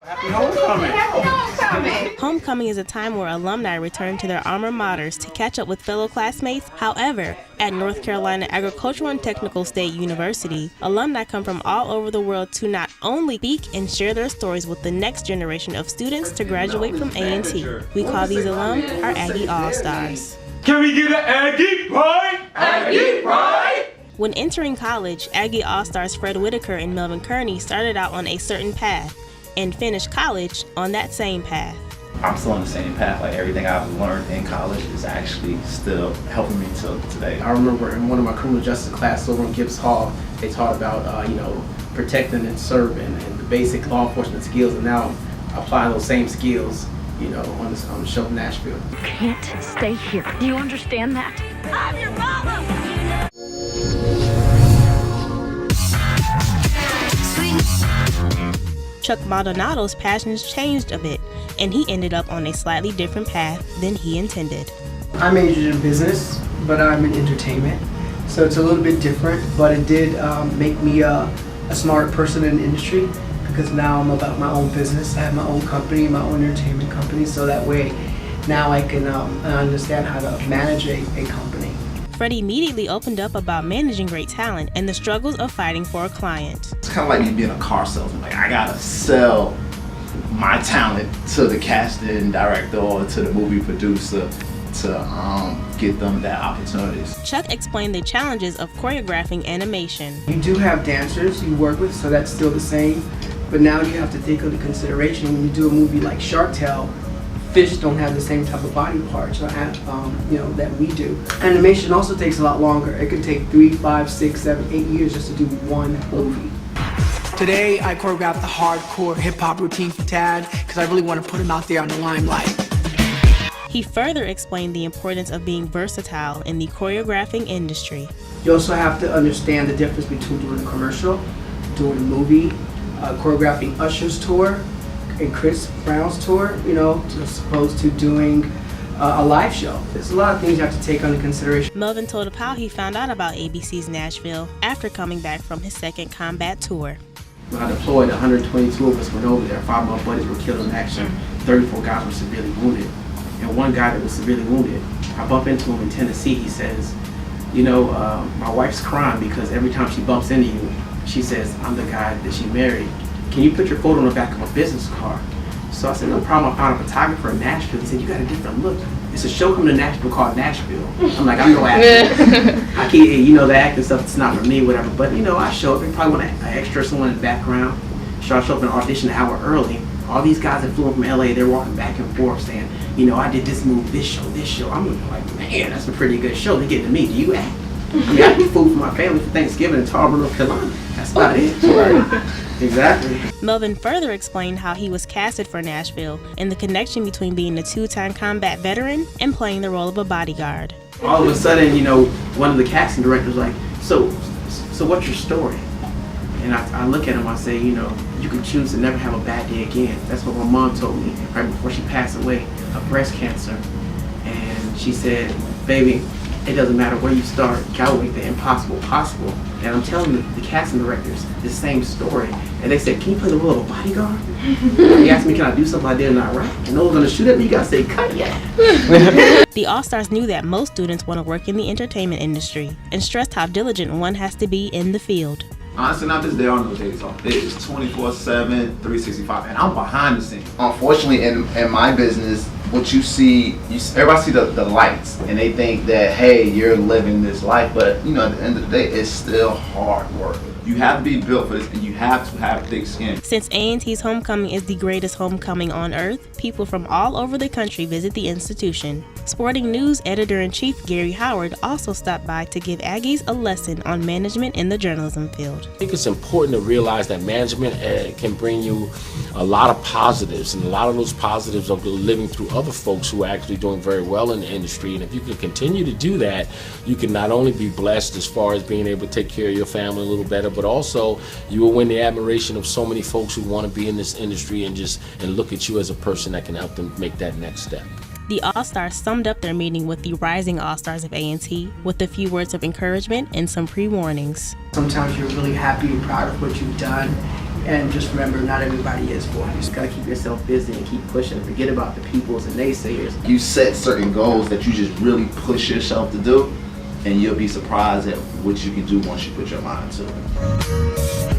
Happy homecoming! Happy homecoming! Homecoming is a time where alumni return to their alma maters to catch up with fellow classmates. However, at North Carolina Agricultural and Technical State University, alumni come from all over the world to not only speak and share their stories with the next generation of students to graduate from A&T. We call these alum our Aggie Allstars. Can we get an Aggie pie? Aggie pie! When entering college, Aggie Allstars Fred Whitaker and Melvin Kearney started out on a certain path and finished college on that same path. I'm still on the same path. Like everything I've learned in college is actually still helping me till today. I remember in one of my criminal justice classes over in Gibbs Hall, they taught about protecting and serving and the basic law enforcement skills, and now applying those same skills, on the show in Nashville. You can't stay here. Do you understand that? I'm your mama. Chuck Maldonado's passions changed a bit, and he ended up on a slightly different path than he intended. I majored in business, but I'm in entertainment, so it's a little bit different, but it did make me a smart person in the industry, because now I'm about my own business. I have my own company, my own entertainment company, so that way now I can understand how to manage a company. Fred immediately opened up about managing great talent and the struggles of fighting for a client. It's kind of like me being a car salesman. Like I gotta sell my talent to the casting director or to the movie producer to get them that opportunities. Chuck explained the challenges of choreographing animation. You do have dancers you work with, so that's still the same, but now you have to take into consideration when you do a movie like Shark Tale, fish don't have the same type of body parts that we do. Animation also takes a lot longer. It could take 3, 5, 6, 7, 8 years just to do one movie. Today I choreographed the hardcore hip-hop routine for Tad because I really want to put him out there on the limelight. He further explained the importance of being versatile in the choreographing industry. You also have to understand the difference between doing a commercial, doing a movie, choreographing Usher's tour, and Chris Brown's tour, as opposed to doing a live show. There's a lot of things you have to take under consideration. Melvin told us how he found out about ABC's Nashville after coming back from his second combat tour. When I deployed, 122 of us went over there. 5 of my buddies were killed in action. 34 guys were severely wounded. And one guy that was severely wounded, I bump into him in Tennessee. He says, my wife's crying because every time she bumps into you, she says, I'm the guy that she married. Can you put your photo on the back of a business card? So I said, no problem. I found a photographer in Nashville. He said, you got a different look. It's a show coming to Nashville called Nashville. I'm like, I'm no actor. I can't, the acting stuff, it's not for me, whatever. But, I show up. They probably want an extra, someone in the background. So I show up in an audition an hour early. All these guys that flew in from LA, they're walking back and forth saying, I did this move, this show. I'm looking like, man, that's a pretty good show. They get to me, do you act? I do food for my family for Thanksgiving in Tarboro, North Carolina. That's about it. Right. Exactly. Melvin further explained how he was casted for Nashville and the connection between being a 2-time combat veteran and playing the role of a bodyguard. All of a sudden, one of the casting directors was like, so what's your story? And I look at him, I say, you can choose to never have a bad day again. That's what my mom told me right before she passed away of breast cancer. And she said, baby, it doesn't matter where you start, you gotta make the impossible possible. And I'm telling the casting directors the same story. And they said, can you play the role of a bodyguard? They asked me, can I do something I did in Iraq? And no one's gonna shoot at me, you gotta say, cut yeah. The Allstars knew that most students want to work in the entertainment industry and stressed how diligent one has to be in the field. Honestly, not this day on no days off. It is 24/7, 365, and I'm behind the scenes. Unfortunately, in my business, what you see, everybody see the lights, and they think that, hey, you're living this life, but at the end of the day, it's still hard work. You have to be built for this, and you have to have thick skin. Since A&T's homecoming is the greatest homecoming on earth, people from all over the country visit the institution. Sporting News Editor-in-Chief Gary Howard also stopped by to give Aggies a lesson on management in the journalism field. I think it's important to realize that management can bring you a lot of positives, and a lot of those positives are living through other folks who are actually doing very well in the industry. And if you can continue to do that, you can not only be blessed as far as being able to take care of your family a little better, but also you will win the admiration of so many folks who want to be in this industry and look at you as a person that can help them make that next step. The Allstars summed up their meeting with the rising Allstars of A&T with a few words of encouragement and some pre-warnings. Sometimes you're really happy and proud of what you've done, And just remember, not everybody is for you. You just gotta keep yourself busy and keep pushing. Forget about the peoples and naysayers. You set certain goals that you just really push yourself to do, and you'll be surprised at what you can do once you put your mind to it.